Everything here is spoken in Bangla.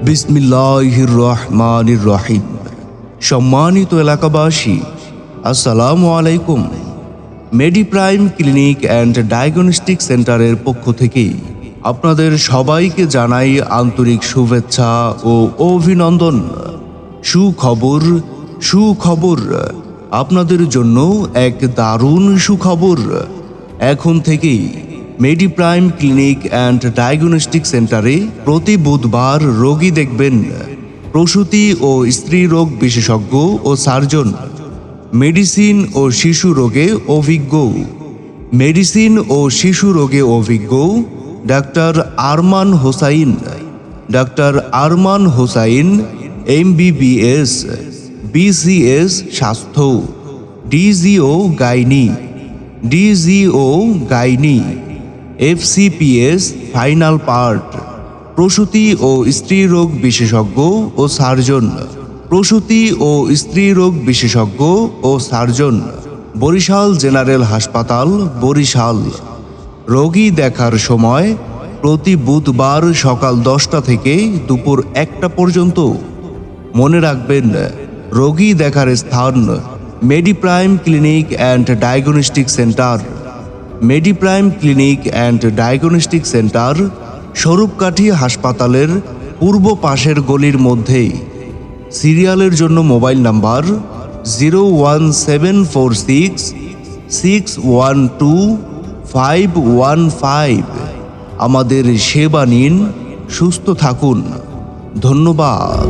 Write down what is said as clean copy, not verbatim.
বিসমিল্লাহির রহমানির রহিম। সম্মানিত এলাকাবাসী, আসসালামু আলাইকুম। মেডিপ্রাইম ক্লিনিক অ্যান্ড ডায়াগনস্টিক সেন্টারের পক্ষ থেকে আপনাদের সবাইকে জানাই আন্তরিক শুভেচ্ছা ও অভিনন্দন। সুখবর সুখবর, আপনাদের জন্য এক দারুণ সুখবর। এখন থেকেই মেডিপ্রাইম ক্লিনিক অ্যান্ড ডায়াগনস্টিক সেন্টারে প্রতি বুধবার রোগী দেখবেন প্রসূতি ও স্ত্রী রোগ বিশেষজ্ঞ ও সার্জন, মেডিসিন ও শিশু রোগে অভিজ্ঞ doctor Arman Hossain MBBS, BCS স্বাস্থ্য, DGO gynae, FCPS final part, প্রসূতি ও স্ত্রী রোগ বিশেষজ্ঞ ও সার্জন, বরিশাল জেনারেল হাসপাতাল, বরিশাল। রোগী দেখার সময় প্রতি বুধবার সকাল 10টা থেকে দুপুর 1টা পর্যন্ত। মনে রাখবেন, রোগী দেখার স্থান Mediprime clinic and diagnostic centre, Swarupkathi হাসপাতালের পূর্ব পাশের গলির মধ্যে। সিরিয়ালের জন্য মোবাইল নাম্বার 01746612515। আমাদের সেবা নিন, সুস্থ থাকুন। ধন্যবাদ।